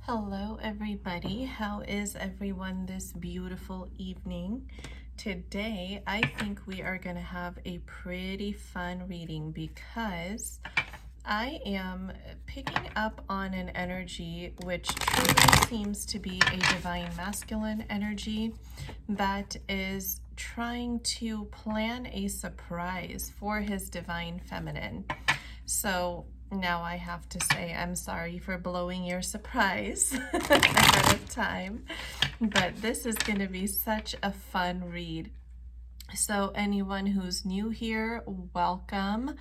Hello, everybody. How is everyone this beautiful evening? Today, I think we are going to have a pretty fun reading because I am picking up on an energy which truly seems to be a divine masculine energy that is trying to plan a surprise for his divine feminine. So now I have to say I'm sorry for blowing your surprise ahead of time, but this is going to be such a fun read. So anyone who's new here, welcome.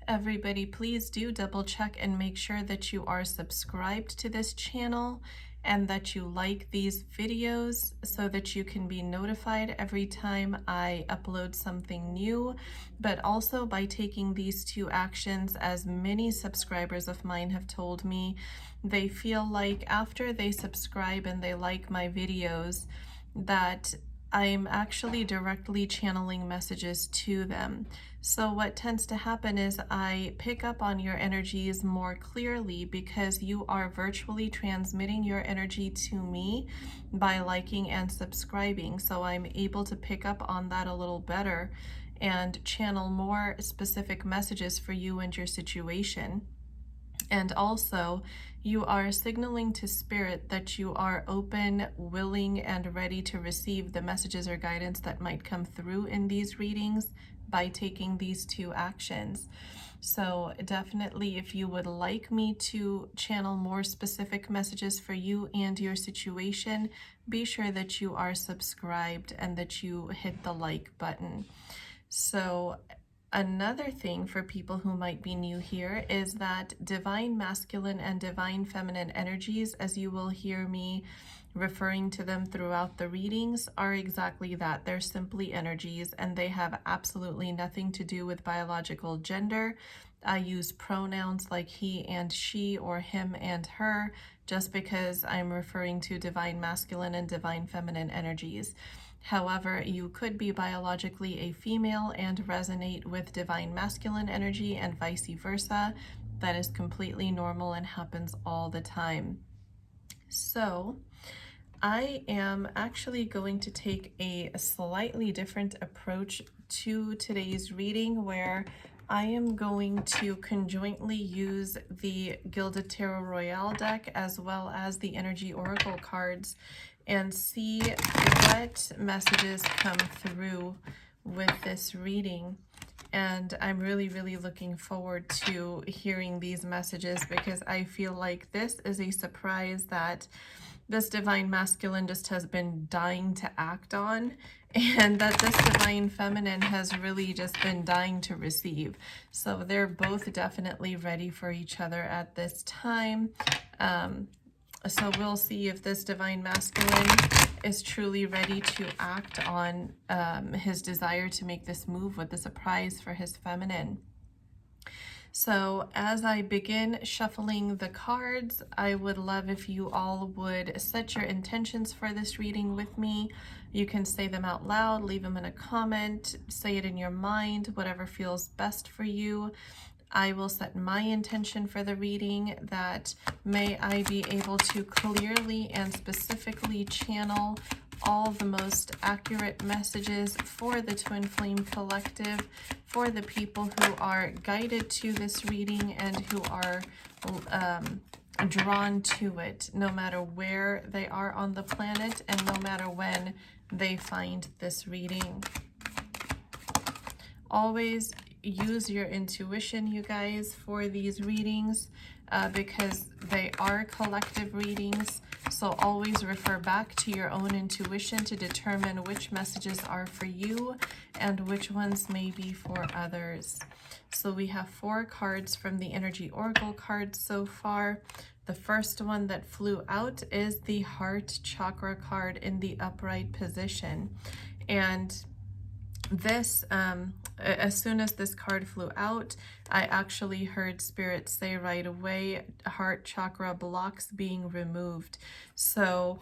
Everybody, please do double check and make sure that you are subscribed to this channel and that you like these videos so that you can be notified every time I upload something new. But also by taking these two actions, as many subscribers of mine have told me, they feel like after they subscribe and they like my videos, that I'm actually directly channeling messages to them. So what tends to happen is I pick up on your energies more clearly because you are virtually transmitting your energy to me by liking and subscribing. So I'm able to pick up on that a little better and channel more specific messages for you and your situation. And also, you are signaling to spirit that you are open, willing, and ready to receive the messages or guidance that might come through in these readings by taking these two actions. So definitely, if you would like me to channel more specific messages for you and your situation, be sure that you are subscribed and that you hit the like button. So another thing for people who might be new here is that divine masculine and divine feminine energies, as you will hear me referring to them throughout the readings, are exactly that. They're simply energies and they have absolutely nothing to do with biological gender. I use pronouns like he and she or him and her just because I'm referring to divine masculine and divine feminine energies. However, you could be biologically a female and resonate with divine masculine energy and vice versa. That is completely normal and happens all the time. So, I am actually going to take a slightly different approach to today's reading where I am going to conjointly use the Gilded Tarot Royale deck as well as the Energy Oracle cards and see what messages come through with this reading. And I'm really looking forward to hearing these messages because I feel like this is a surprise that this divine masculine just has been dying to act on, and that this divine feminine has really just been dying to receive. So they're both definitely ready for each other at this time. So we'll see if this divine masculine is truly ready to act on his desire to make this move with the surprise for his feminine. So as I begin shuffling the cards, I would love if you all would set your intentions for this reading with me. You can say them out loud, leave them in a comment, say it in your mind, whatever feels best for you. I will set my intention for the reading, that may I be able to clearly and specifically channel all the most accurate messages for the Twin Flame Collective, for the people who are guided to this reading and who are drawn to it, no matter where they are on the planet and no matter when they find this reading. Always use your intuition, you guys, for these readings because they are collective readings. So always refer back to your own intuition to determine which messages are for you and which ones may be for others. So we have 4 cards from the Energy Oracle cards so far. The first one that flew out is the Heart Chakra card in the upright position. And this, as soon as this card flew out, I actually heard Spirit say right away, heart chakra blocks being removed. So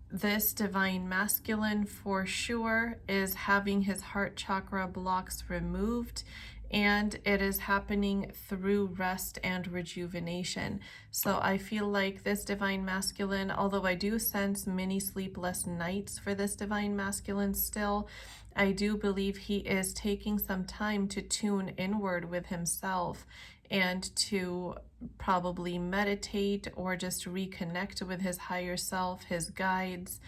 this divine masculine for sure is having his heart chakra blocks removed. and it is happening through rest and rejuvenation. So I feel like this divine masculine, although I do sense many sleepless nights for this divine masculine still, I do believe he is taking some time to tune inward with himself and to probably meditate or just reconnect with his higher self, his guides,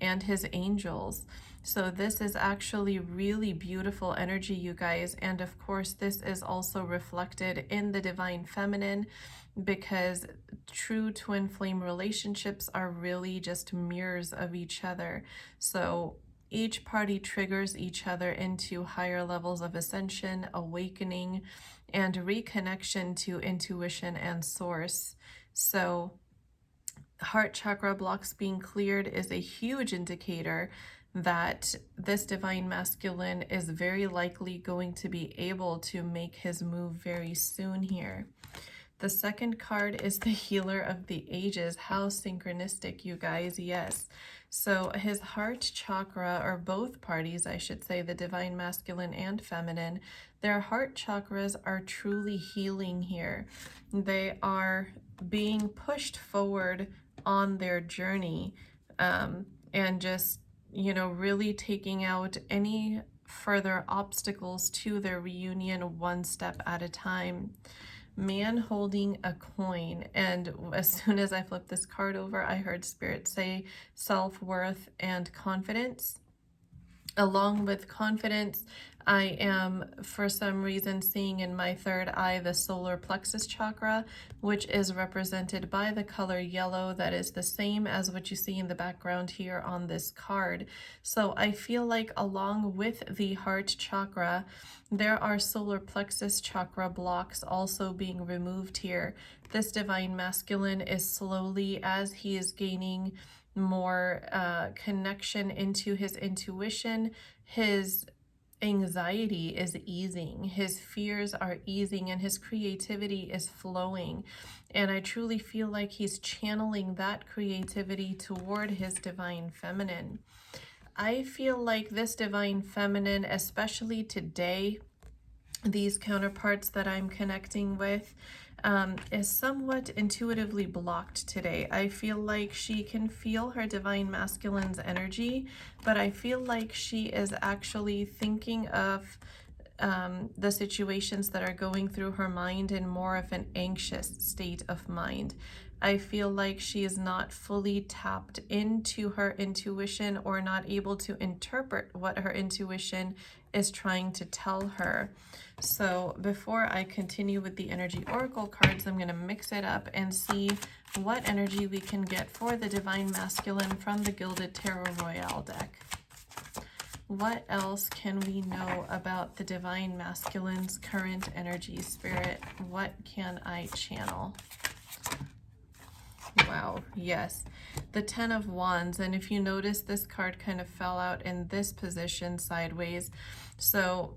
and his angels. So this is actually really beautiful energy, you guys. And of course, this is also reflected in the divine feminine, because true twin flame relationships are really just mirrors of each other. So each party triggers each other into higher levels of ascension, awakening, and reconnection to intuition and source. So heart chakra blocks being cleared is a huge indicator that this divine masculine is very likely going to be able to make his move very soon here. The second card is the healer of the ages. How synchronistic, you guys. Yes. So his heart chakra, or both parties, I should say, the divine masculine and feminine, their heart chakras are truly healing here. They are being pushed forward on their journey, and just, really taking out any further obstacles to their reunion one step at a time. Man holding a coin, and as soon as I flipped this card over, I heard Spirit say self-worth and confidence. Along with confidence, I am for some reason seeing in my third eye the solar plexus chakra, which is represented by the color yellow. That is the same as what you see in the background here on this card. So I feel like along with the heart chakra, there are solar plexus chakra blocks also being removed here. This divine masculine is slowly, as he is gaining more connection into his intuition, his anxiety is easing, his fears are easing, and his creativity is flowing. And I truly feel like he's channeling that creativity toward his divine feminine. I feel like this divine feminine, especially today, these counterparts that I'm connecting with, is somewhat intuitively blocked today. I feel like she can feel her divine masculine's energy, but I feel like she is actually thinking of the situations that are going through her mind in more of an anxious state of mind. I feel like she is not fully tapped into her intuition, or not able to interpret what her intuition is trying to tell her. So before I continue with the energy oracle cards, I'm going to mix it up and see what energy we can get for the divine masculine from the Gilded Tarot Royale deck. What else can we know about the divine masculine's current energy, Spirit? What can I channel? Wow, yes, the Ten of Wands. And if you notice, this card kind of fell out in this position sideways. So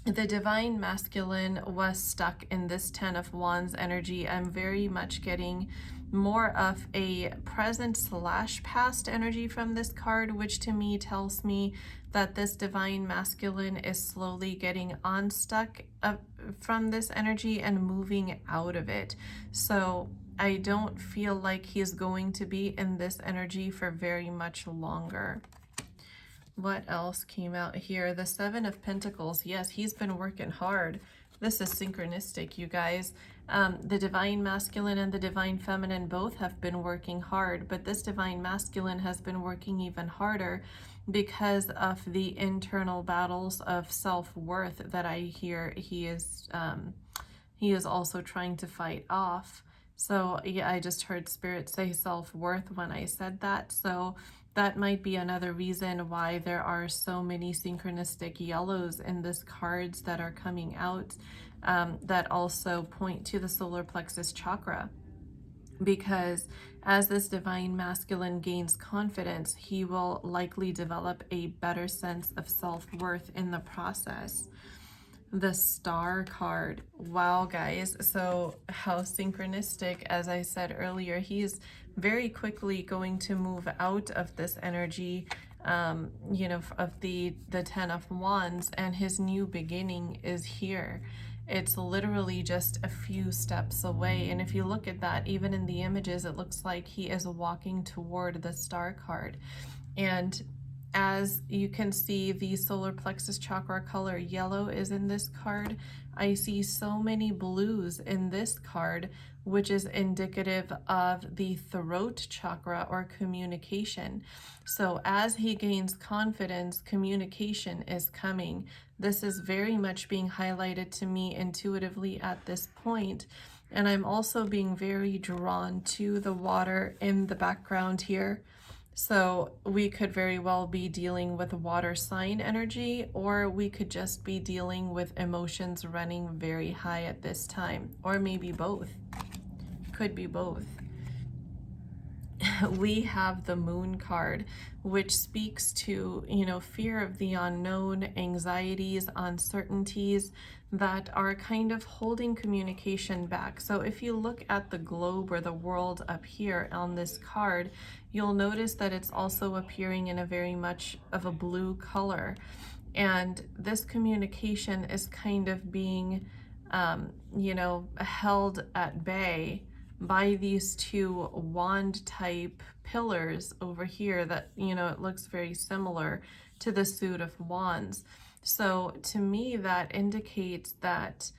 the divine masculine was stuck in this Ten of Wands energy. I'm very much getting more of a present / past energy from this card, which to me tells me that this divine masculine is slowly getting unstuck from this energy and moving out of it. So I don't feel like he's going to be in this energy for very much longer. What else came out here? The Seven of Pentacles. Yes, he's been working hard. This is synchronistic, you guys. The divine masculine and the divine feminine both have been working hard, but this divine masculine has been working even harder because of the internal battles of self-worth that I hear he is also trying to fight off. So yeah, I just heard Spirit say self-worth when I said that. So that might be another reason why there are so many synchronistic yellows in this cards that are coming out, that also point to the solar plexus chakra. Because as this divine masculine gains confidence, he will likely develop a better sense of self-worth in the process. The Star card. Wow, guys. So how synchronistic. As I said earlier, he's very quickly going to move out of this energy. you know, of the 10 of Wands, and his new beginning is here. It's literally just a few steps away. And if you look at that, even in the images, it looks like he is walking toward the star card. And as you can see, the solar plexus chakra color yellow is in this card. I see so many blues in this card, which is indicative of the throat chakra or communication. So as he gains confidence, communication is coming. This is very much being highlighted to me intuitively at this point. And I'm also being very drawn to the water in the background here. So we could very well be dealing with water sign energy, or we could just be dealing with emotions running very high at this time, or maybe both. Could be both. We have the Moon card, which speaks to, you know, fear of the unknown, anxieties, uncertainties that are kind of holding communication back. So if you look at the globe or the world up here on this card, you'll notice that it's also appearing in a very much of a blue color. And this communication is kind of being, you know, held at bay by these two wand type pillars over here that, you know, it looks very similar to the suit of wands. So to me, that indicates that,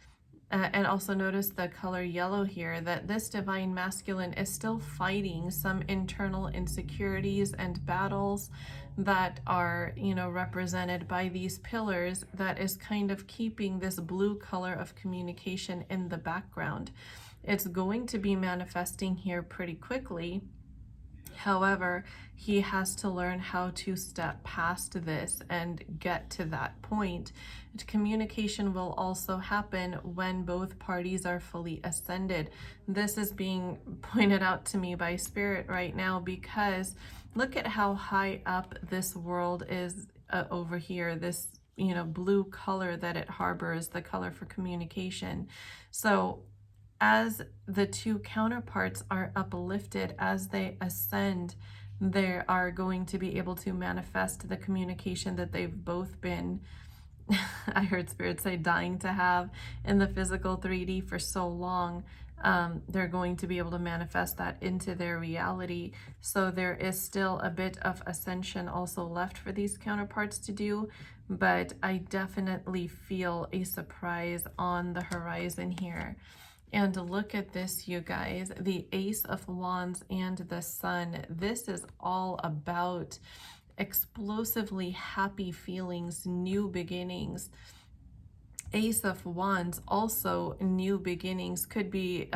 and also notice the color yellow here, that this divine masculine is still fighting some internal insecurities and battles that are, you know, represented by these pillars, that is kind of keeping this blue color of communication in the background. It's going to be manifesting here pretty quickly. However, he has to learn how to step past this and get to that point. Communication will also happen when both parties are fully ascended. This is being pointed out to me by Spirit right now, because look at how high up this world is over here. This, you know, blue color that it harbors, the color for communication. So as the two counterparts are uplifted, as they ascend, they are going to be able to manifest the communication that they've both been, I heard Spirit say, dying to have in the physical 3D for so long. They're going to be able to manifest that into their reality. So there is still a bit of ascension also left for these counterparts to do, but I definitely feel a surprise on the horizon here. And look at this, you guys, the Ace of Wands and the Sun. This is all about explosively happy feelings, new beginnings. Ace of Wands, also new beginnings, could be,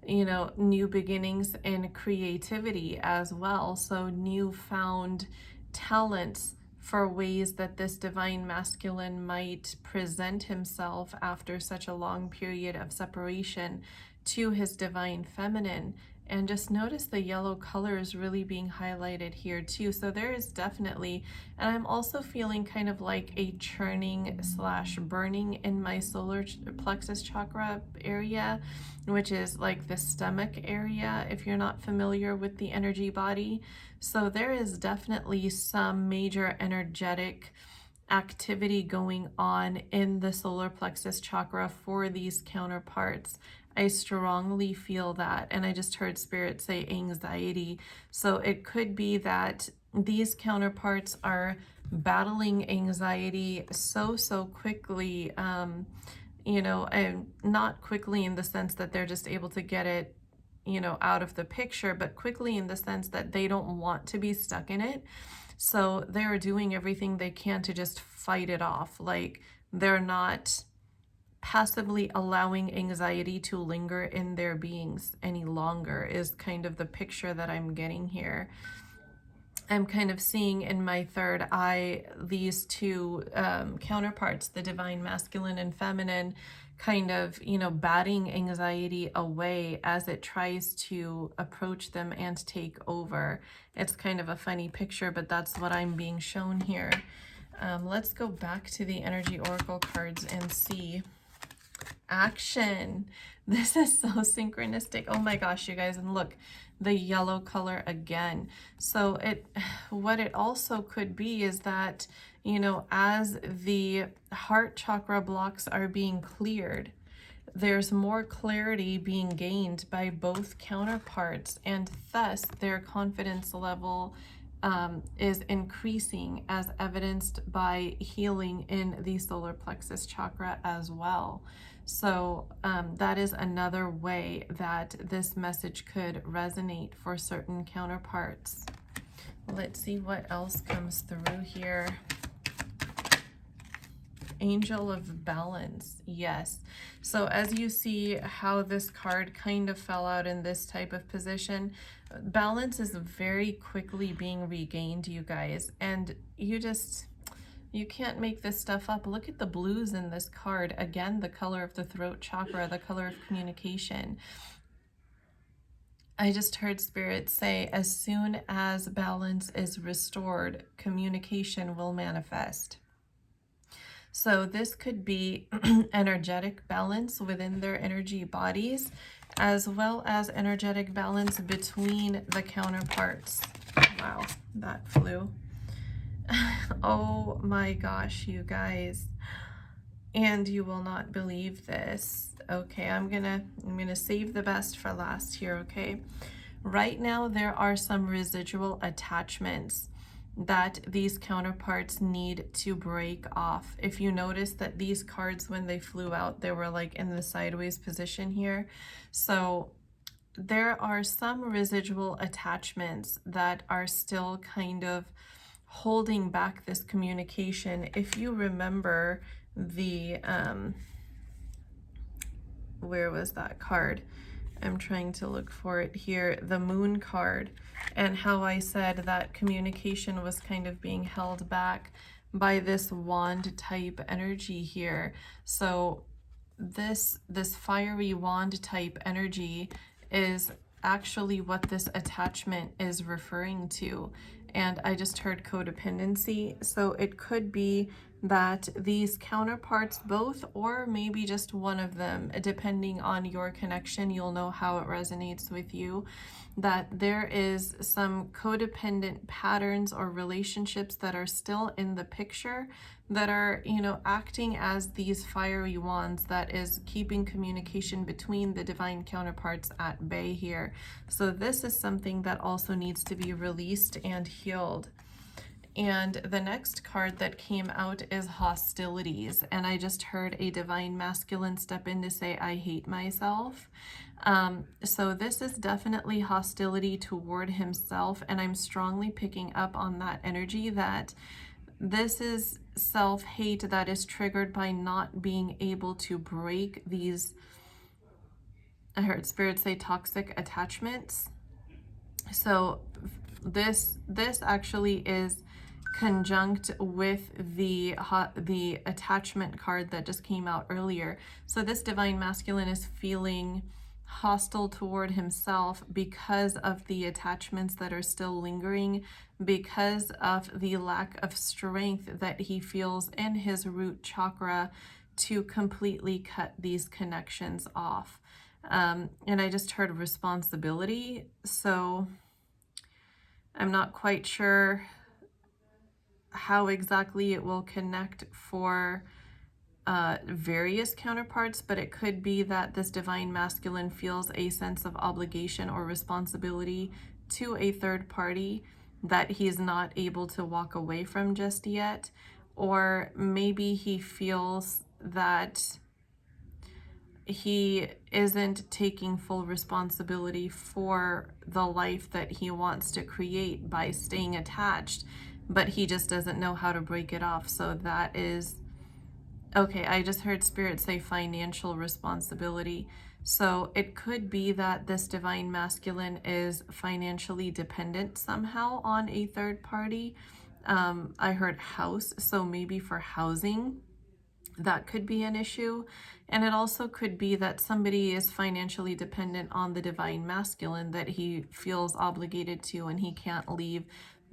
you know, new beginnings in creativity as well. So newfound talents for ways that this divine masculine might present himself after such a long period of separation to his divine feminine. And just notice the yellow colors really being highlighted here too. So there is definitely, and I'm also feeling kind of like a churning slash burning in my solar plexus chakra area, which is like the stomach area, if you're not familiar with the energy body. So there is definitely some major energetic activity going on in the solar plexus chakra for these counterparts. I strongly feel that, and I just heard Spirit say anxiety. So it could be that these counterparts are battling anxiety so quickly, you know, and not quickly in the sense that they're just able to get it, you know, out of the picture, but quickly in the sense that they don't want to be stuck in it. So they're doing everything they can to just fight it off. Like, they're not passively allowing anxiety to linger in their beings any longer, is kind of the picture that I'm getting here. I'm kind of seeing in my third eye these two counterparts, the divine masculine and feminine, kind of, you know, batting anxiety away as it tries to approach them and take over. It's kind of a funny picture, but that's what I'm being shown here. Let's go back to the energy oracle cards and see Action. This is so synchronistic. Oh my gosh, you guys. And look, the yellow color again. So what it also could be is that, you know, as the heart chakra blocks are being cleared, there's more clarity being gained by both counterparts, and thus their confidence level is increasing, as evidenced by healing in the solar plexus chakra as well. So that is another way that this message could resonate for certain counterparts. Let's see what else comes through here. Angel of Balance, yes. So as you see how this card kind of fell out in this type of position, balance is very quickly being regained, you guys. And you can't make this stuff up. Look at the blues in this card. Again, the color of the throat chakra, the color of communication. I just heard Spirit say, as soon as balance is restored, communication will manifest. So this could be energetic balance within their energy bodies, as well as energetic balance between the counterparts. Wow, that flew. Oh my gosh, you guys. And you will not believe this. Okay, I'm gonna save the best for last here, okay? Right now, there are some residual attachments that these counterparts need to break off. If you notice that these cards, when they flew out, they were like in the sideways position here. So there are some residual attachments that are still kind of holding back this communication. If you remember the, where was that card? I'm trying to look for it here, the Moon card, and how I said that communication was kind of being held back by this wand type energy here. So this fiery wand type energy is actually what this attachment is referring to. And I just heard codependency. So it could be that these counterparts both, or maybe just one of them, depending on your connection, you'll know how it resonates with you, that there is some codependent patterns or relationships that are still in the picture that are, you know, acting as these fiery wands that is keeping communication between the divine counterparts at bay here. So this is something that also needs to be released and healed. And the next card that came out is hostilities. And I just heard a divine masculine step in to say, I hate myself. So this is definitely hostility toward himself. And I'm strongly picking up on that energy that this is self-hate that is triggered by not being able to break these, I heard Spirit say, toxic attachments. So this actually is conjunct with the attachment card that just came out earlier. So this divine masculine is feeling hostile toward himself because of the attachments that are still lingering, because of the lack of strength that he feels in his root chakra to completely cut these connections off. And I just heard responsibility. So I'm not quite sure how exactly it will connect for various counterparts, but it could be that this divine masculine feels a sense of obligation or responsibility to a third party that he's not able to walk away from just yet. Or maybe he feels that he isn't taking full responsibility for the life that he wants to create by staying attached, but he just doesn't know how to break it off. So that is, okay, I just heard Spirit say financial responsibility. So it could be that this divine masculine is financially dependent somehow on a third party. I heard house, so maybe for housing, that could be an issue. And it also could be that somebody is financially dependent on the divine masculine that he feels obligated to, and he can't leave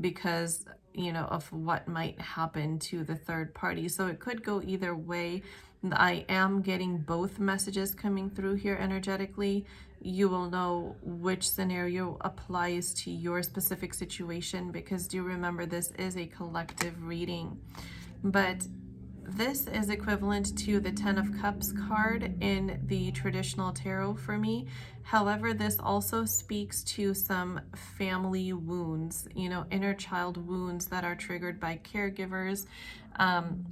because, you know, of what might happen to the third party. So it could go either way, I am getting both messages coming through here energetically. You will know which scenario applies to your specific situation, because do remember, this is a collective reading. But this is equivalent to the Ten of Cups card in the traditional tarot for me. However, this also speaks to some family wounds, inner child wounds that are triggered by caregivers,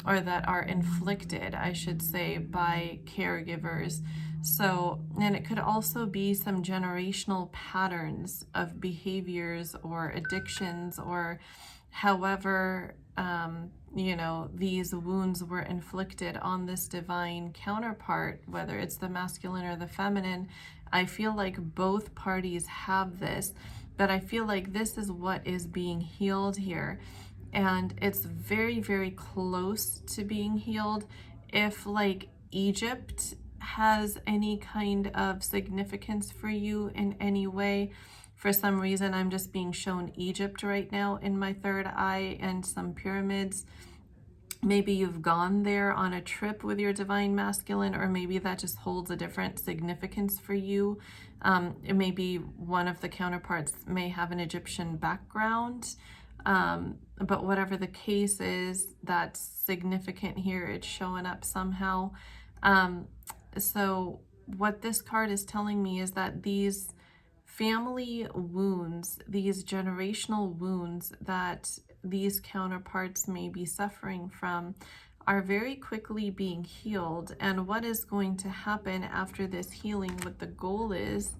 or that are inflicted, I should say, by caregivers. So, and it could also be some generational patterns of behaviors or addictions, or however, these wounds were inflicted on this divine counterpart, whether it's the masculine or the feminine. I feel like both parties have this, but I feel like this is what is being healed here. And it's very, very close to being healed. If like Egypt has any kind of significance for you in any way, for some reason I'm just being shown Egypt right now in my third eye, and some pyramids. Maybe you've gone there on a trip with your divine masculine, or maybe that just holds a different significance for you. Maybe one of the counterparts may have an Egyptian background. But whatever the case is, that's significant here. It's showing up somehow. So what this card is telling me is that these family wounds, these generational wounds that these counterparts may be suffering from, are very quickly being healed. And what is going to happen after this healing, what the goal is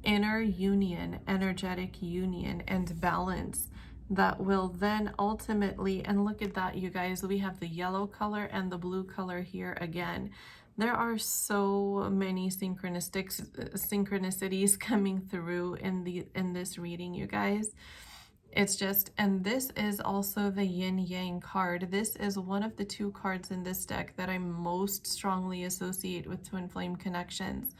inner union, energetic union and balance that will then ultimately, and look at that, you guys, we have the yellow color and the blue color here again. There are so many synchronicities coming through in this reading, you guys. It's just, and this is also the yin yang card. This is one of the two cards in this deck that I most strongly associate with twin flame connections.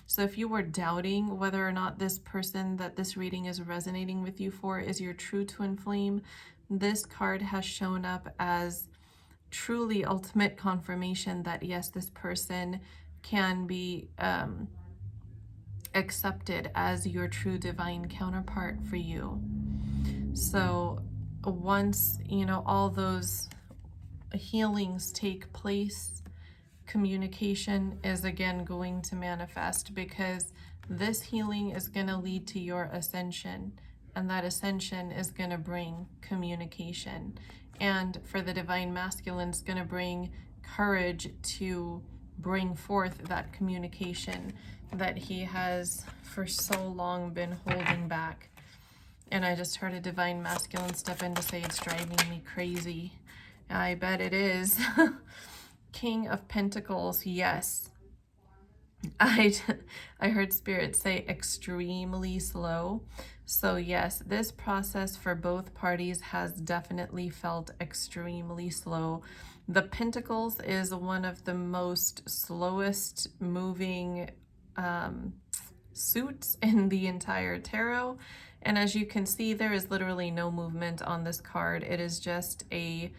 So if you were doubting whether or not this person that this reading is resonating with you for is your true twin flame, this card has shown up as truly ultimate confirmation that yes, this person can be accepted as your true divine counterpart for you. So once, all those healings take place, communication is again going to manifest, because this healing is going to lead to your ascension, and that ascension is going to bring communication. And for the divine masculine, it's going to bring courage to bring forth that communication that he has for so long been holding back. And I just heard a divine masculine step in to say it's driving me crazy. I bet it is. King of Pentacles, yes. I heard Spirit say extremely slow. So yes, this process for both parties has definitely felt extremely slow. The Pentacles is one of the most slowest moving suits in the entire tarot. And as you can see, there is literally no movement on this card. It is just a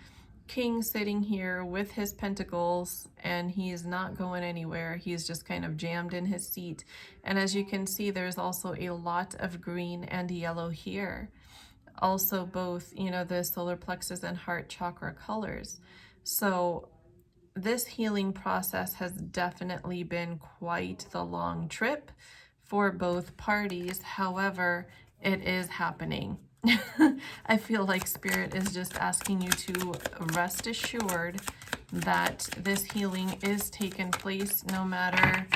king sitting here with his pentacles, and he is not going anywhere. He's just kind of jammed in his seat. And as you can see, there's also a lot of green and yellow here. Also both, the solar plexus and heart chakra colors. So this healing process has definitely been quite the long trip for both parties. However, it is happening. I feel like Spirit is just asking you to rest assured that this healing is taking place, no matter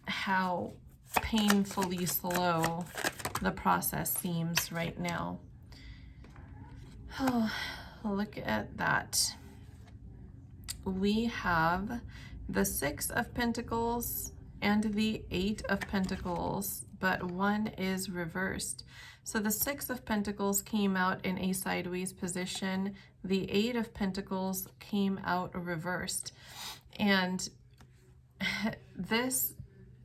how painfully slow the process seems right now. Oh, look at that. We have the Six of Pentacles and the Eight of Pentacles, but one is reversed. So the Six of Pentacles came out in a sideways position. The Eight of Pentacles came out reversed. And this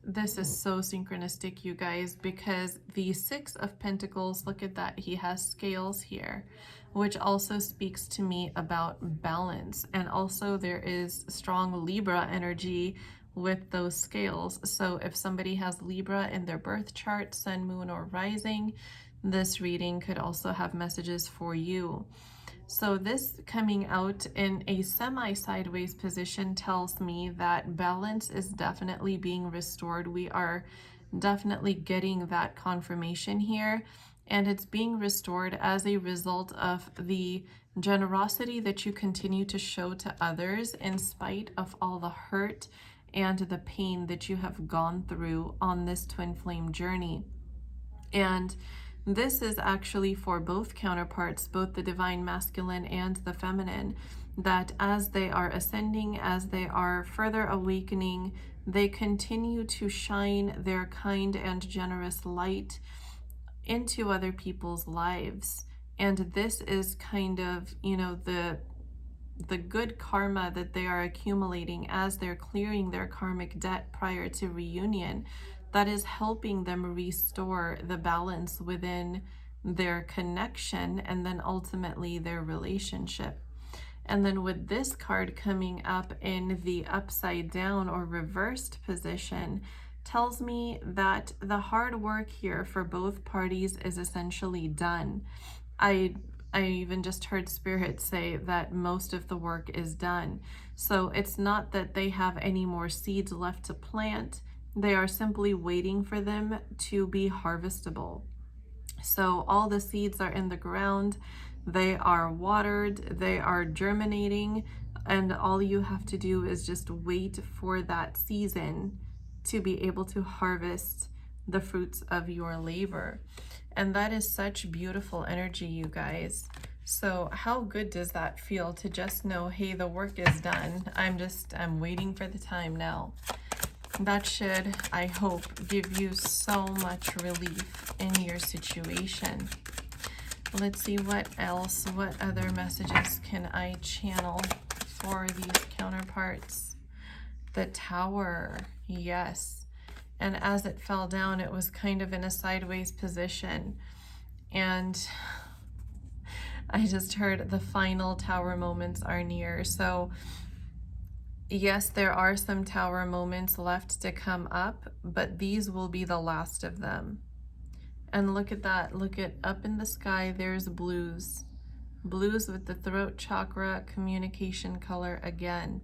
this is so synchronistic, you guys, because the Six of Pentacles, look at that, he has scales here, which also speaks to me about balance. And also there is strong Libra energy with those scales. So if somebody has Libra in their birth chart, sun, moon, or rising, this reading could also have messages for you. So this coming out in a semi-sideways position tells me that balance is definitely being restored. We are definitely getting that confirmation here, and it's being restored as a result of the generosity that you continue to show to others in spite of all the hurt and the pain that you have gone through on this twin flame journey. And this is actually for both counterparts, both the divine masculine and the feminine, that as they are ascending, as they are further awakening, they continue to shine their kind and generous light into other people's lives. And this is kind of, you know, the good karma that they are accumulating as they're clearing their karmic debt prior to reunion, that is helping them restore the balance within their connection and then ultimately their relationship. And then with this card coming up in the upside down or reversed position, tells me that the hard work here for both parties is essentially done. I even just heard Spirit say that most of the work is done. So it's not that they have any more seeds left to plant. They are simply waiting for them to be harvestable. So all the seeds are in the ground, they are watered, they are germinating, and all you have to do is just wait for that season to be able to harvest the fruits of your labor. And that is such beautiful energy, you guys. So how good does that feel to just know, hey, the work is done. I'm waiting for the time now. That should, I hope, give you so much relief in your situation. Let's see what else, what other messages can I channel for these counterparts. The Tower, yes. And as it fell down, it was kind of in a sideways position. And I just heard the final Tower moments are near. So yes, there are some Tower moments left to come up, but these will be the last of them. And look at that. Look at up in the sky. There's blues. Blues with the throat chakra communication color again.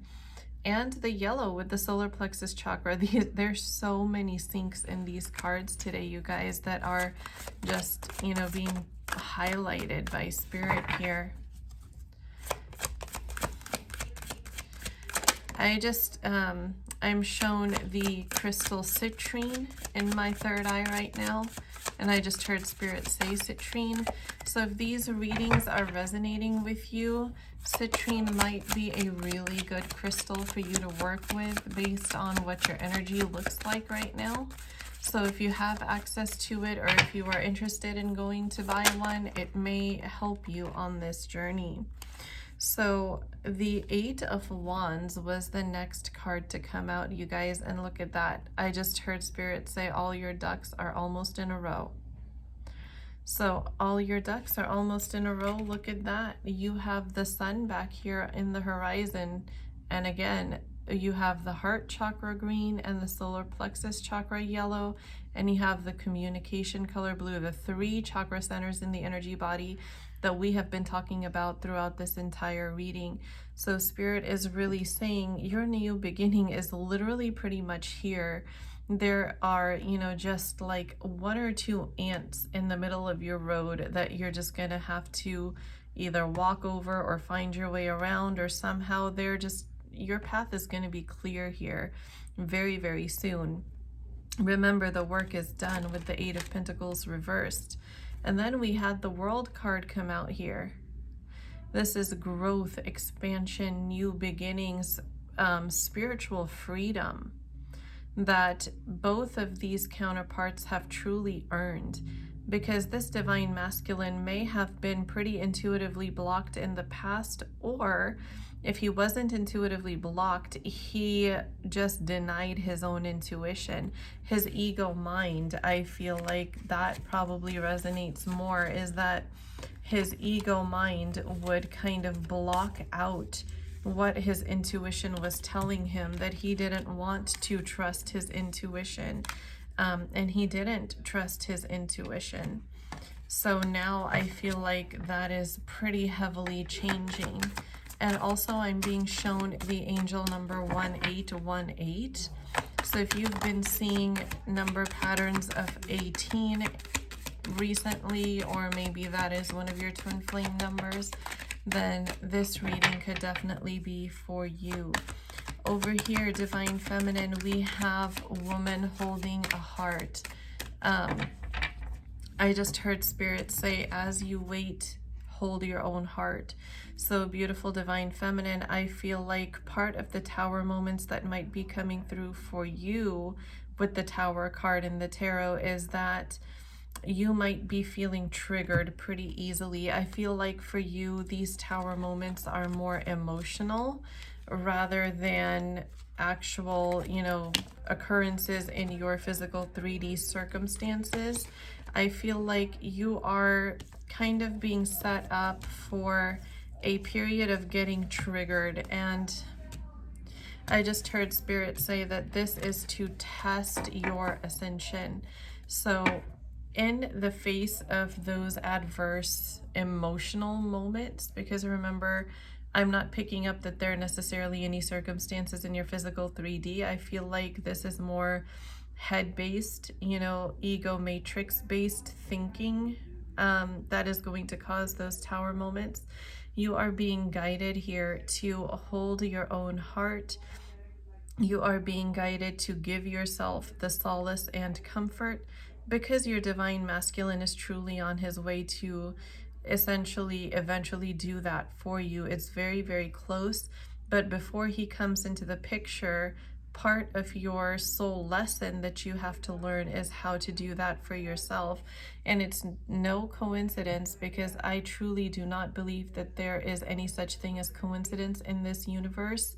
And the yellow with the solar plexus chakra. There's so many syncs in these cards today, you guys, that are just, you know, being highlighted by Spirit here. I just, I'm shown the crystal citrine in my third eye right now. And I just heard Spirit say citrine. So if these readings are resonating with you, citrine might be a really good crystal for you to work with based on what your energy looks like right now. So if you have access to it, or if you are interested in going to buy one, it may help you on this journey. So the Eight of Wands was the next card to come out, you guys, and look at that. I just heard Spirit say all your ducks are almost in a row. So all your ducks are almost in a row. Look at that. You have the sun back here in the horizon. And again, you have the heart chakra green and the solar plexus chakra yellow, and you have the communication color blue, the three chakra centers in the energy body that we have been talking about throughout this entire reading. So Spirit is really saying your new beginning is literally pretty much here. There are, you know, just like one or two ants in the middle of your road that you're just gonna have to either walk over or find your way around, or somehow they're just, your path is going to be clear here very, very soon. Remember, the work is done with the Eight of Pentacles reversed. And then we had the World card come out here. This is growth, expansion, new beginnings, spiritual freedom that both of these counterparts have truly earned, because this divine masculine may have been pretty intuitively blocked in the past, or if he wasn't intuitively blocked, he just denied his own intuition. His ego mind, I feel like that probably resonates more, is that his ego mind would kind of block out what his intuition was telling him, that he didn't want to trust his intuition. And he didn't trust his intuition. So now I feel like that is pretty heavily changing. And also I'm being shown the angel number 1818. So if you've been seeing number patterns of 18 recently, or maybe that is one of your twin flame numbers, then this reading could definitely be for you. Over here, Divine Feminine, we have woman holding a heart. I just heard Spirit say, as you wait, hold your own heart. So beautiful Divine Feminine, I feel like part of the Tower moments that might be coming through for you with the Tower card in the tarot is that you might be feeling triggered pretty easily. I feel like for you, these Tower moments are more emotional rather than actual, occurrences in your physical 3D circumstances. I feel like you are kind of being set up for a period of getting triggered, and I just heard Spirit say that this is to test your ascension. So in the face of those adverse emotional moments, because remember, I'm not picking up that there are necessarily any circumstances in your physical 3D. I feel like this is more head-based, ego matrix-based thinking that is going to cause those Tower moments. You are being guided here to hold your own heart. You are being guided to give yourself the solace and comfort, because your Divine Masculine is truly on his way to essentially eventually do that for you. It's very, very close. But before he comes into the picture, part of your soul lesson that you have to learn is how to do that for yourself. And it's no coincidence, because I truly do not believe that there is any such thing as coincidence in this universe,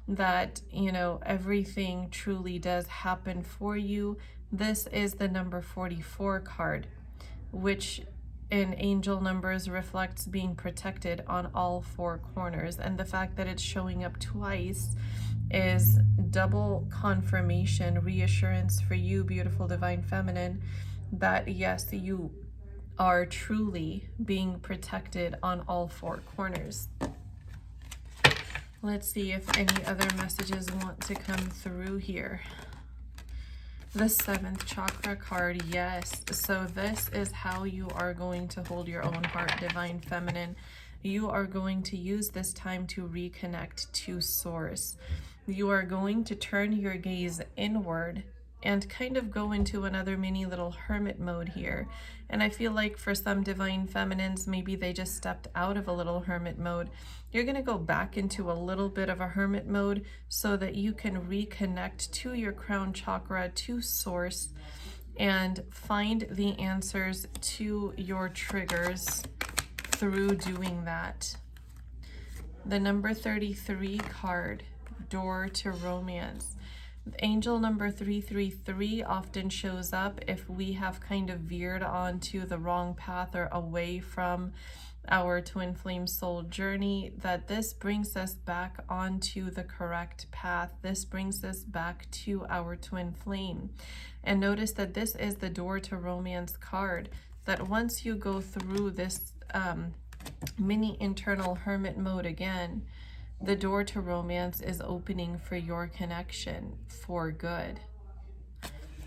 that everything truly does happen for you. This is the number 44 card, which in angel numbers reflects being protected on all four corners, and the fact that it's showing up twice is double confirmation, reassurance for you, beautiful Divine Feminine, that yes, you are truly being protected on all four corners. Let's see if any other messages want to come through here. The 7th chakra card, yes. So this is how you are going to hold your own heart, Divine Feminine. You are going to use this time to reconnect to Source. You are going to turn your gaze inward and kind of go into another mini little hermit mode here. And I feel like for some Divine Feminines, maybe they just stepped out of a little hermit mode. You're going to go back into a little bit of a hermit mode so that you can reconnect to your crown chakra, to Source, and find the answers to your triggers through doing that. The number 33 card, Door to Romance. Angel number 333 often shows up if we have kind of veered onto the wrong path or away from our twin flame soul journey, that this brings us back onto the correct path. This brings us back to our twin flame. And notice that this is the Door to Romance card, that once you go through this mini internal hermit mode again, the door to romance is opening for your connection for good.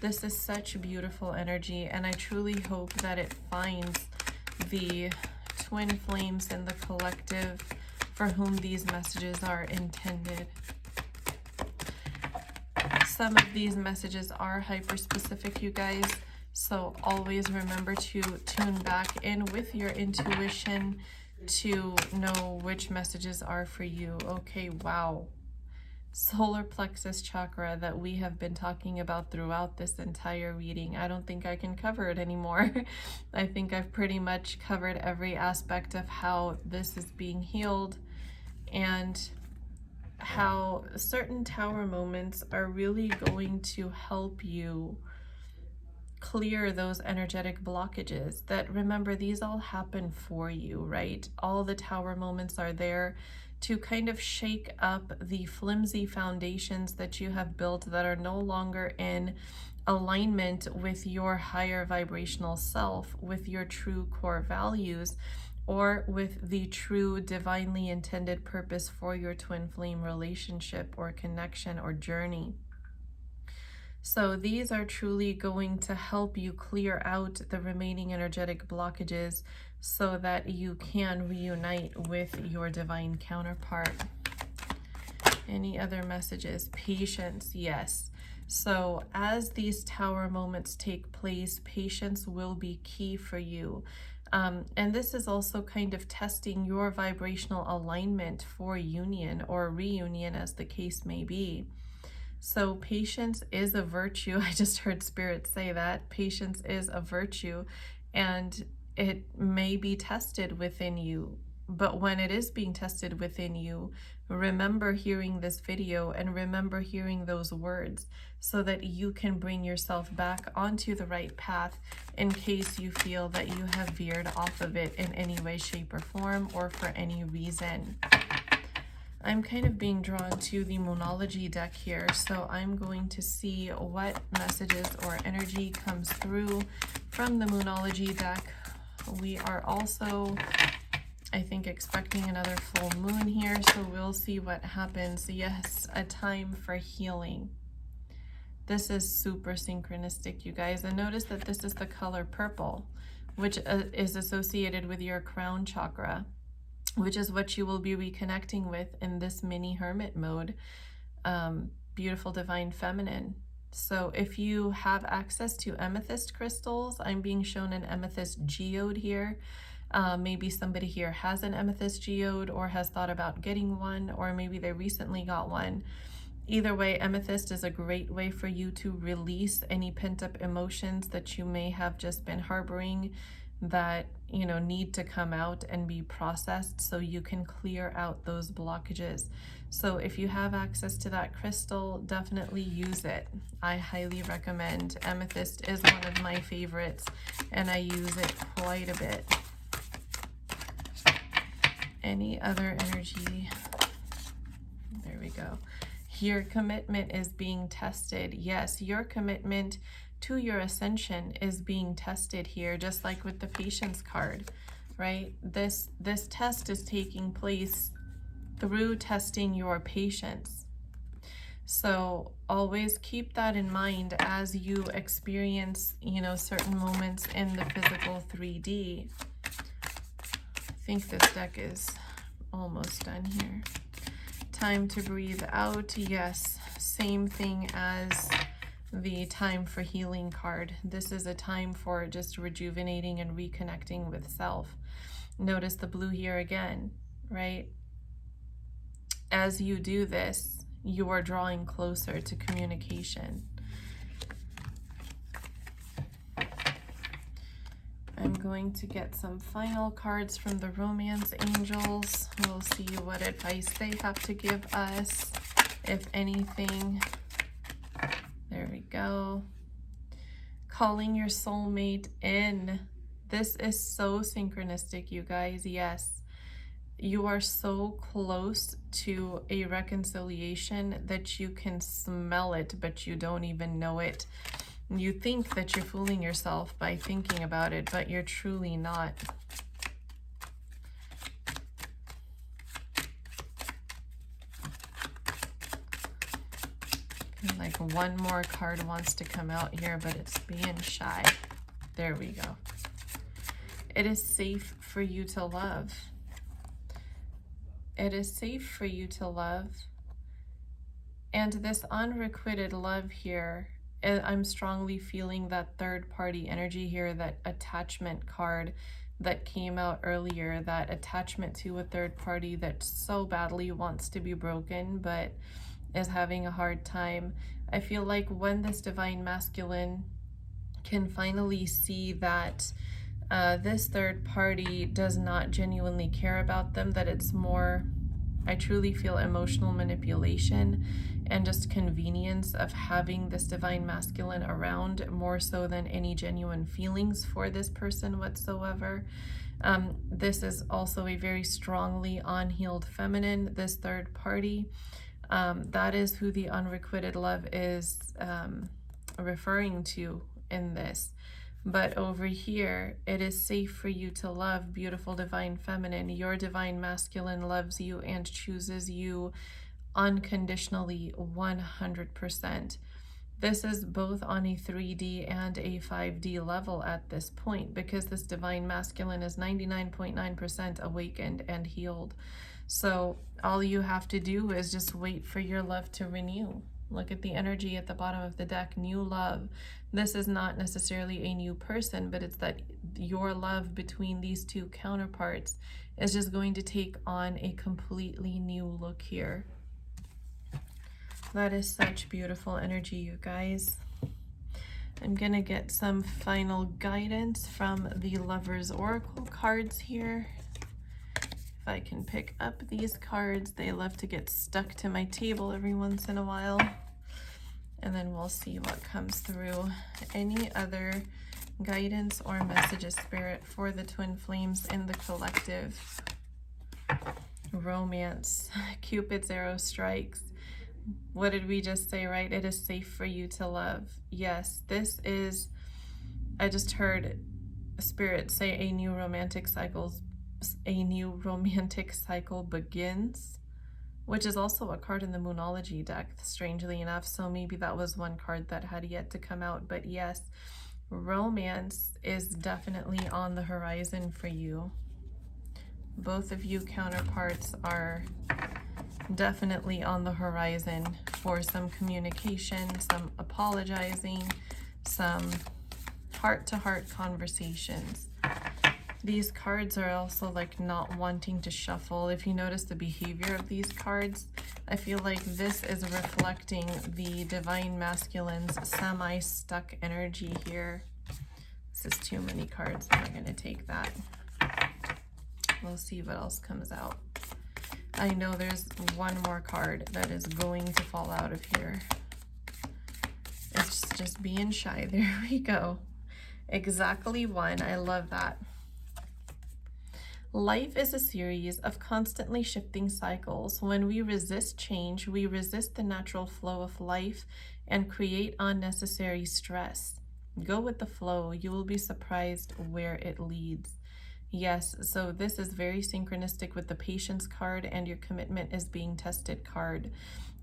This is such beautiful energy, and I truly hope that it finds the twin flames in the collective for whom these messages are intended. Some of these messages are hyper-specific, you guys, so always remember to tune back in with your intuition to know which messages are for you. Okay, wow. Solar plexus chakra that we have been talking about throughout this entire reading. I don't think I can cover it anymore. I think I've pretty much covered every aspect of how this is being healed. And how certain tower moments are really going to help you clear those energetic blockages. That, remember, these all happen for you, right? All the tower moments are there to kind of shake up the flimsy foundations that you have built that are no longer in alignment with your higher vibrational self, with your true core values, or with the true divinely intended purpose for your twin flame relationship or connection or journey. So these are truly going to help you clear out the remaining energetic blockages so that you can reunite with your divine counterpart. Any other messages? Patience, yes. So as these tower moments take place, patience will be key for you. And this is also kind of testing your vibrational alignment for union or reunion, as the case may be. So patience is a virtue. I just heard Spirit say that. Patience is a virtue, and it may be tested within you. But when it is being tested within you, remember hearing this video and remember hearing those words so that you can bring yourself back onto the right path in case you feel that you have veered off of it in any way, shape, or form, or for any reason. I'm kind of being drawn to the Moonology deck here, so I'm going to see what messages or energy comes through from the Moonology deck. We are also, I think, expecting another full moon here, so we'll see what happens. Yes, a time for healing. This is super synchronistic, you guys. And notice that this is the color purple, which is associated with your crown chakra, which is what you will be reconnecting with in this mini hermit mode, beautiful divine feminine. So if you have access to amethyst crystals, I'm being shown an amethyst geode here. Maybe somebody here has an amethyst geode or has thought about getting one, or maybe they recently got one. Either way, amethyst is a great way for you to release any pent-up emotions that you may have just been harboring that, you know, need to come out and be processed so you can clear out those blockages. So if you have access to that crystal, definitely use it. I highly recommend. Amethyst is one of my favorites and I use it quite a bit. Any other energy? There we go. Your commitment is being tested. Yes, your commitment to your ascension is being tested here, just like with the patience card, right? This test is taking place through testing your patience. So always keep that in mind as you experience, you know, certain moments in the physical 3D. I think this deck is almost done here. Time to breathe out. Yes, same thing as the time for healing card. This is a time for just rejuvenating and reconnecting with self. Notice the blue here again, right? As you do this, you are drawing closer to communication. I'm going to get some final cards from the romance angels. We'll see what advice they have to give us, if anything. There we go. Calling your soulmate in. This is so synchronistic, you guys. Yes, you are so close to a reconciliation that you can smell it, but you don't even know it. You think that you're fooling yourself by thinking about it, but you're truly not. Like one more card wants to come out here, but it's being shy. There we go. It is safe for you to love. It is safe for you to love. And this unrequited love here, I'm strongly feeling that third party energy here, that attachment card that came out earlier, that attachment to a third party that so badly wants to be broken but is having a hard time. I feel like when this divine masculine can finally see that this third party does not genuinely care about them, that it's more I truly feel emotional manipulation and just convenience of having this divine masculine around, more so than any genuine feelings for this person whatsoever. This is also a very strongly unhealed feminine, this third party. That is who the unrequited love is referring to in this. But over here, it is safe for you to love, beautiful divine feminine. Your divine masculine loves you and chooses you unconditionally, 100%. This is both on a 3D and a 5D level at this point, because this divine masculine is 99.9% awakened and healed. So all you have to do is just wait for your love to renew. Look at the energy at the bottom of the deck, new love. This is not necessarily a new person, but it's that your love between these two counterparts is just going to take on a completely new look here. That is such beautiful energy, you guys. I'm gonna get some final guidance from the Lover's Oracle cards here. If I can pick up these cards, they love to get stuck to my table every once in a while. And then we'll see what comes through. Any other guidance or messages, Spirit, for the twin flames in the collective? Romance. Cupid's arrow strikes. What did we just say, right? It is safe for you to love. Yes, this is, I just heard Spirit say a new romantic cycle begins, which is also a card in the Moonology deck, strangely enough. So maybe that was one card that had yet to come out. But yes, romance is definitely on the horizon for you. Both of you counterparts are definitely on the horizon for some communication, some apologizing, some heart-to-heart conversations. These cards are also like not wanting to shuffle. If you notice the behavior of these cards, I feel like this is reflecting the divine masculine's semi-stuck energy here. This is too many cards. We're going to take that. We'll see what else comes out. I know there's one more card that is going to fall out of here. It's just being shy. There we go. Exactly one. I love that. Life is a series of constantly shifting cycles. When we resist change, we resist the natural flow of life and create unnecessary stress. Go with the flow. You will be surprised where it leads. Yes, so this is very synchronistic with the patience card and your commitment is being tested card.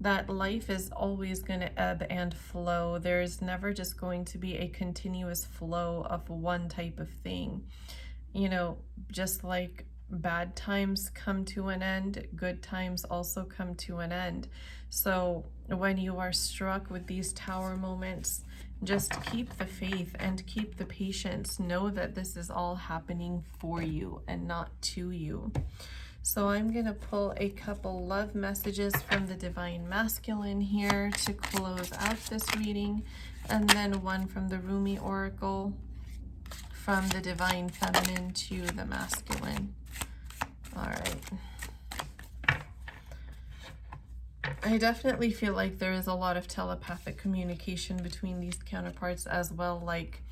That life is always going to ebb and flow. There's never just going to be a continuous flow of one type of thing. You know, just like bad times come to an end, good times also come to an end. So when you are struck with these tower moments, just keep the faith and keep the patience. Know that this is all happening for you and not to you. So I'm going to pull a couple love messages from the Divine Masculine here to close out this reading, and then one from the Rumi Oracle from the Divine Feminine to the Masculine. All right. I definitely feel like there is a lot of telepathic communication between these counterparts as well, like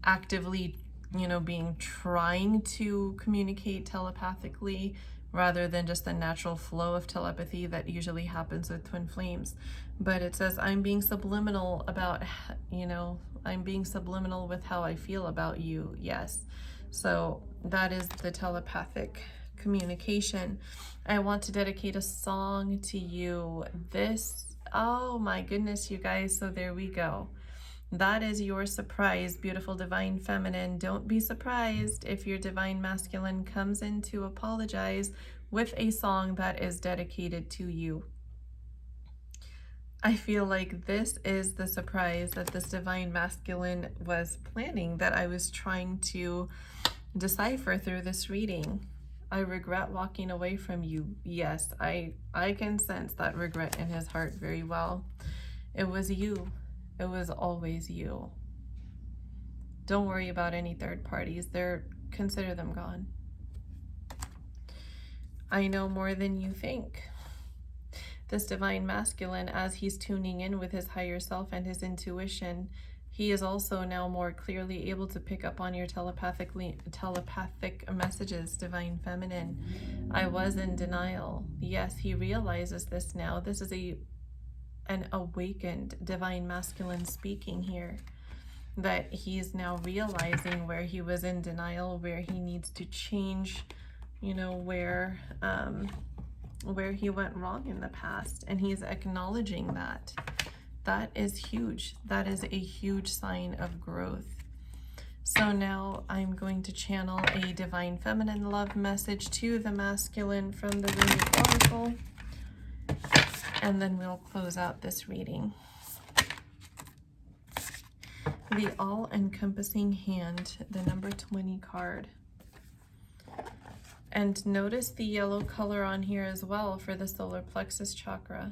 actively, you know, trying to communicate telepathically rather than just the natural flow of telepathy that usually happens with twin flames. But it says, I'm being subliminal about, you know, I'm being subliminal with how I feel about you. Yes. So that is the telepathic communication. I want to dedicate a song to you. This, oh my goodness, you guys. So there we go. That is your surprise, beautiful divine feminine. Don't be surprised if your divine masculine comes in to apologize with a song that is dedicated to you. I feel like this is the surprise that this divine masculine was planning, that I was trying to decipher through this reading. I regret walking away from you. Yes, I can sense that regret in his heart very well. It was you. It was always you. Don't worry about any third parties. Consider them gone. I know more than you think. This divine masculine, as he's tuning in with his higher self and his intuition, he is also now more clearly able to pick up on your telepathic messages, divine feminine. I was in denial. Yes, he realizes this now. This is an awakened divine masculine speaking here, that he's now realizing where he was in denial, where he needs to change, you know, where he went wrong in the past, and he's acknowledging that. That is huge. That is a huge sign of growth. So now I'm going to channel a divine feminine love message to the masculine from the Runic Oracle, and then we'll close out this reading. The all-encompassing hand, the number 20 card. And notice the yellow color on here as well for the solar plexus chakra.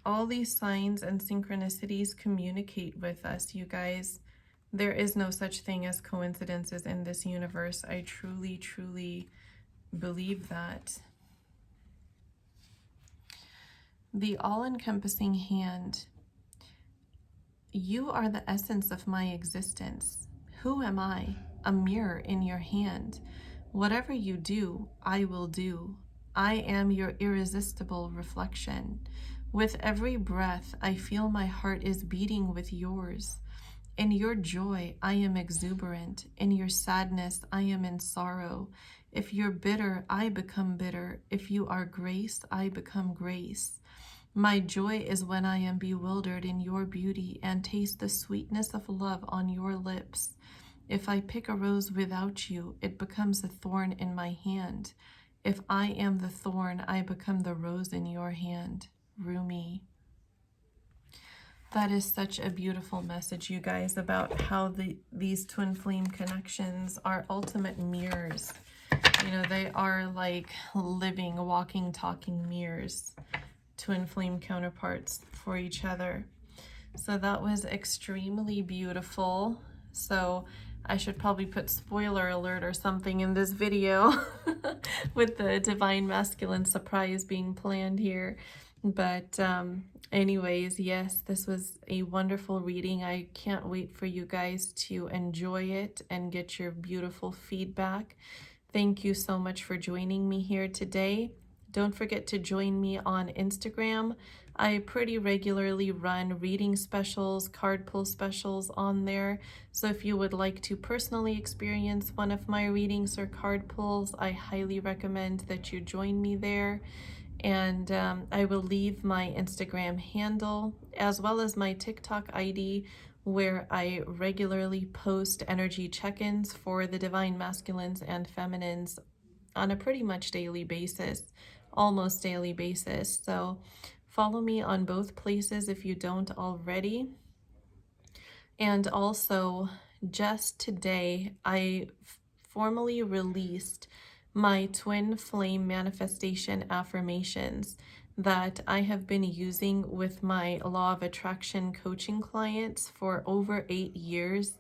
All these signs and synchronicities communicate with us, you guys. There is no such thing as coincidences in this universe. I truly, truly believe that. The all-encompassing hand. You are the essence of my existence. Who am I? A mirror in your hand. Whatever you do, I will do. I am your irresistible reflection. With every breath, I feel my heart is beating with yours. In your joy, I am exuberant. In your sadness, I am in sorrow. If you're bitter, I become bitter. If you are grace, I become grace. My joy is when I am bewildered in your beauty and taste the sweetness of love on your lips. If I pick a rose without you, it becomes a thorn in my hand. If I am the thorn, I become the rose in your hand. Rumi. That is such a beautiful message, you guys, about how these twin flame connections are ultimate mirrors. You know, they are like living, walking, talking mirrors, twin flame counterparts for each other. So that was extremely beautiful. So I should probably put spoiler alert or something in this video with the divine masculine surprise being planned here. But anyways, yes, this was a wonderful reading. I can't wait for you guys to enjoy it and get your beautiful feedback. Thank you so much for joining me here today. Don't forget to join me on Instagram. I pretty regularly run reading specials, card pull specials on there. So if you would like to personally experience one of my readings or card pulls, I highly recommend that you join me there. And I will leave my Instagram handle as well as my TikTok ID, where I regularly post energy check-ins for the divine masculines and feminines on a pretty much daily basis, almost daily basis. So follow me on both places if you don't already. And also, just today, I formally released my twin flame manifestation affirmations that I have been using with my law of attraction coaching clients for over 8 years.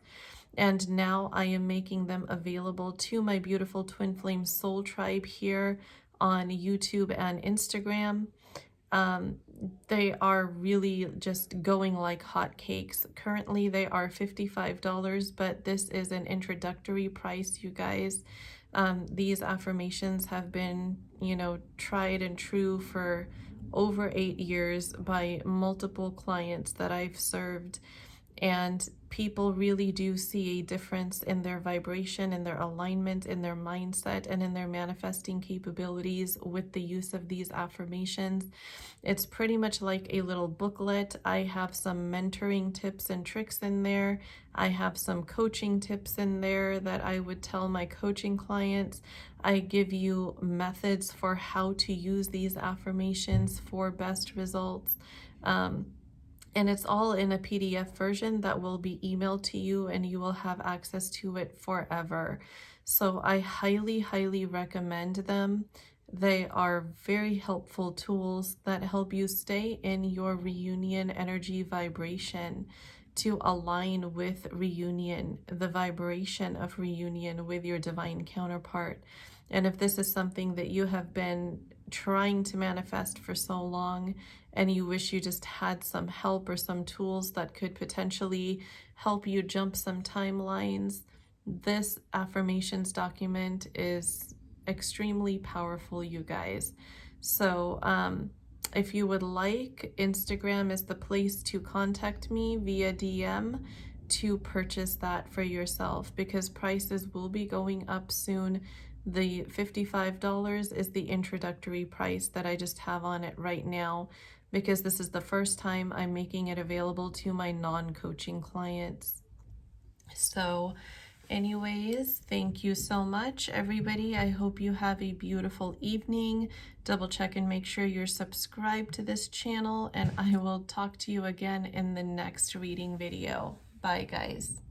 And now I am making them available to my beautiful twin flame soul tribe here on YouTube and Instagram. They are really just going like hotcakes. Currently they are $55, but this is an introductory price, you guys. These affirmations have been, you know, tried and true for over 8 years by multiple clients that I've served. And people really do see a difference in their vibration, in their alignment, in their mindset, and in their manifesting capabilities with the use of these affirmations. It's pretty much like a little booklet. I have some mentoring tips and tricks in there. I have some coaching tips in there that I would tell my coaching clients. I give you methods for how to use these affirmations for best results. And it's all in a PDF version that will be emailed to you, and you will have access to it forever. So I highly, highly recommend them. They are very helpful tools that help you stay in your reunion energy vibration to align with reunion, the vibration of reunion with your divine counterpart. And if this is something that you have been trying to manifest for so long and you wish you just had some help or some tools that could potentially help you jump some timelines, this affirmations document is extremely powerful, you guys. So if you would like, Instagram is the place to contact me via DM to purchase that for yourself, because prices will be going up soon. The $55 is the introductory price that I just have on it right now, because this is the first time I'm making it available to my non-coaching clients. So anyways, thank you so much, everybody. I hope you have a beautiful evening. Double check and make sure you're subscribed to this channel, and I will talk to you again in the next reading video. Bye, guys.